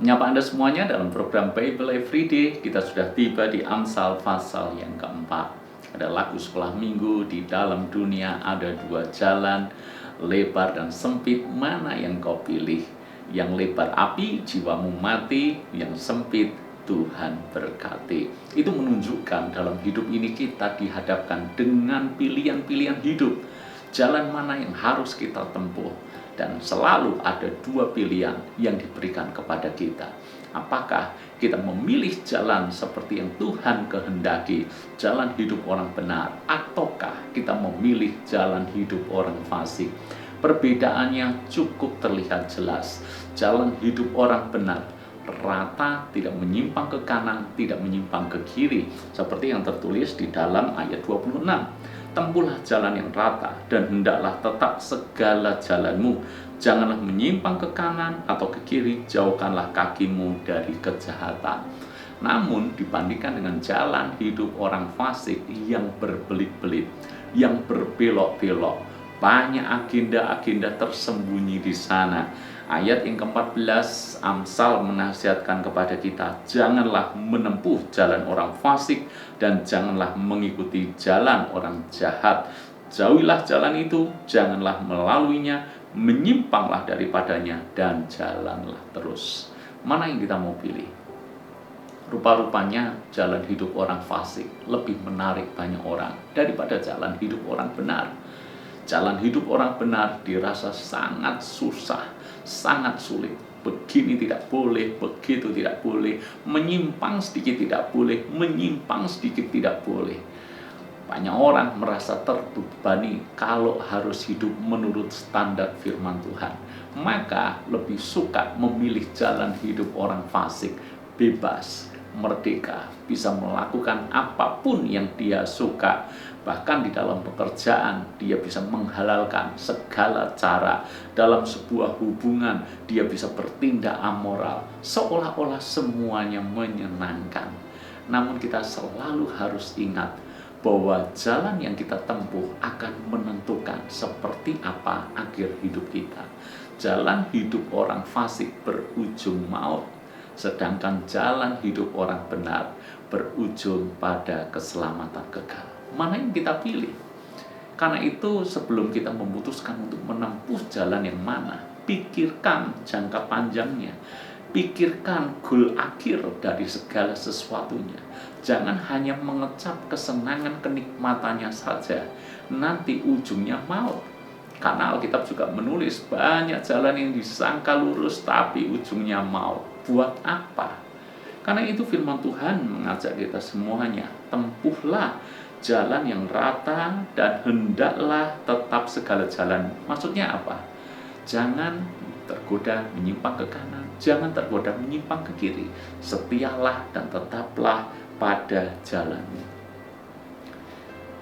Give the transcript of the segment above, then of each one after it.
Menyapa Anda semuanya dalam program Bible Everyday. Kita sudah tiba di Amsal pasal yang keempat. Ada lagu sekolah minggu, di dalam dunia ada dua jalan, lebar dan sempit, mana yang kau pilih? Yang lebar api, jiwamu mati, yang sempit, Tuhan berkati. Itu menunjukkan dalam hidup ini kita dihadapkan dengan pilihan-pilihan hidup. Jalan mana yang harus kita tempuh? Dan selalu ada dua pilihan yang diberikan kepada kita. Apakah kita memilih jalan seperti yang Tuhan kehendaki, jalan hidup orang benar, ataukah kita memilih jalan hidup orang fasik? Perbedaannya cukup terlihat jelas. Jalan hidup orang benar rata, tidak menyimpang ke kanan, tidak menyimpang ke kiri, seperti yang tertulis di dalam ayat 26. Tempuhlah jalan yang rata, dan hendaklah tetap segala jalanmu. Janganlah menyimpang ke kanan atau ke kiri, jauhkanlah kakimu dari kejahatan. Namun dibandingkan dengan jalan hidup orang fasik yang berbelit-belit, yang berbelok-belok, banyak agenda-agenda tersembunyi di sana. Ayat yang ke-14 Amsal menasihatkan kepada kita, janganlah menempuh jalan orang fasik dan janganlah mengikuti jalan orang jahat. Jauhilah jalan itu, janganlah melaluinya, menyimpanglah daripadanya dan jalanlah terus. Mana yang kita mau pilih? Rupa-rupanya jalan hidup orang fasik lebih menarik banyak orang daripada jalan hidup orang benar. Jalan hidup orang benar dirasa sangat susah, sangat sulit. Begini tidak boleh, begitu tidak boleh, menyimpang sedikit tidak boleh, menyimpang sedikit tidak boleh. Banyak orang merasa terbebani kalau harus hidup menurut standar firman Tuhan. Maka lebih suka memilih jalan hidup orang fasik, bebas, merdeka, bisa melakukan apapun yang dia suka. Bahkan di dalam pekerjaan dia bisa menghalalkan segala cara. Dalam sebuah hubungan dia bisa bertindak amoral, seolah-olah semuanya menyenangkan. Namun kita selalu harus ingat bahwa jalan yang kita tempuh akan menentukan seperti apa akhir hidup kita. Jalan hidup orang fasik berujung maut, sedangkan jalan hidup orang benar berujung pada keselamatan kekal. Mana yang kita pilih? Karena itu sebelum kita memutuskan untuk menempuh jalan yang mana, pikirkan jangka panjangnya, pikirkan goal akhir dari segala sesuatunya. Jangan hanya mengecap kesenangan kenikmatannya saja, nanti ujungnya maut. Karena Alkitab juga menulis banyak jalan yang disangka lurus tapi ujungnya maut. Buat apa? Karena itu firman Tuhan mengajak kita semuanya, tempuhlah jalan yang rata dan hendaklah tetap segala jalan. Maksudnya apa? Jangan tergoda menyimpang ke kanan, jangan tergoda menyimpang ke kiri. Setialah dan tetaplah pada jalannya.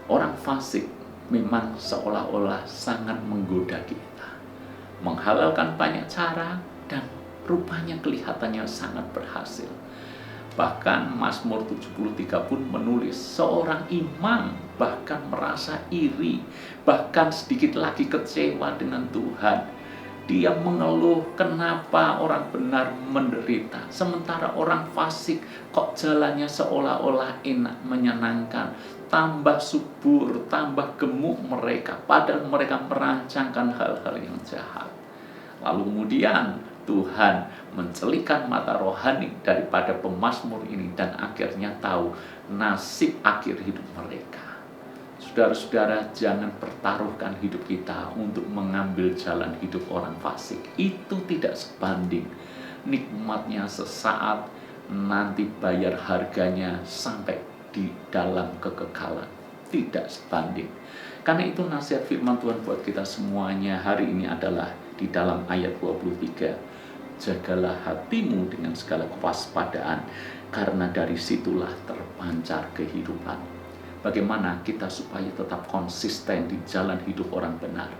Orang fasik memang seolah-olah sangat menggoda kita, menghalalkan banyak cara dan rupanya kelihatannya sangat berhasil. Bahkan Mazmur 73 pun menulis, seorang imam bahkan merasa iri, bahkan sedikit lagi kecewa dengan Tuhan. Dia mengeluh kenapa orang benar menderita, sementara orang fasik kok jalannya seolah-olah enak, menyenangkan, tambah subur, tambah gemuk mereka, padahal mereka merancangkan hal-hal yang jahat. Lalu kemudian Tuhan mencelikan mata rohani daripada pemazmur ini dan akhirnya tahu nasib akhir hidup mereka. Saudara-saudara, jangan pertaruhkan hidup kita untuk mengambil jalan hidup orang fasik. Itu tidak sebanding. Nikmatnya sesaat, nanti bayar harganya sampai di dalam kekekalan. Tidak sebanding. Karena itu nasihat firman Tuhan buat kita semuanya hari ini adalah di dalam ayat 23. Jagalah hatimu dengan segala kewaspadaan, karena dari situlah terpancar kehidupan. Bagaimana kita supaya tetap konsisten di jalan hidup orang benar,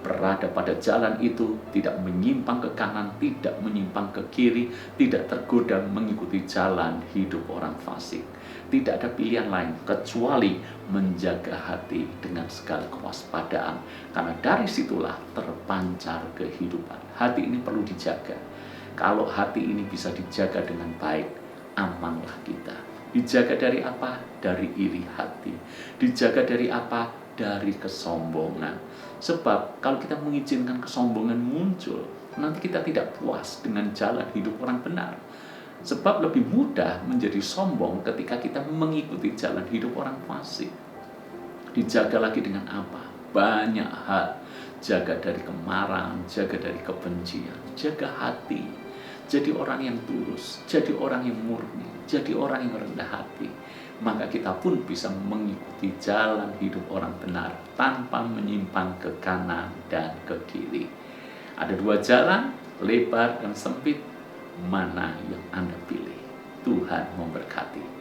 berada pada jalan itu, tidak menyimpang ke kanan, tidak menyimpang ke kiri, tidak tergoda mengikuti jalan hidup orang fasik. Tidak ada pilihan lain kecuali menjaga hati dengan segala kewaspadaan, karena dari situlah terpancar kehidupan. Hati ini perlu dijaga. Kalau hati ini bisa dijaga dengan baik, amanlah kita. Dijaga dari apa? Dari iri hati. Dijaga dari apa? Dari kesombongan. Sebab kalau kita mengizinkan kesombongan muncul, nanti kita tidak puas dengan jalan hidup orang benar. Sebab lebih mudah menjadi sombong ketika kita mengikuti jalan hidup orang fasik. Dijaga lagi dengan apa? Banyak hal. Jaga dari kemarahan, jaga dari kebencian, jaga hati. Jadi orang yang tulus, jadi orang yang murni, jadi orang yang rendah hati. Maka kita pun bisa mengikuti jalan hidup orang benar tanpa menyimpang ke kanan dan ke kiri. Ada dua jalan, lebar dan sempit. Mana yang Anda pilih? Tuhan memberkati.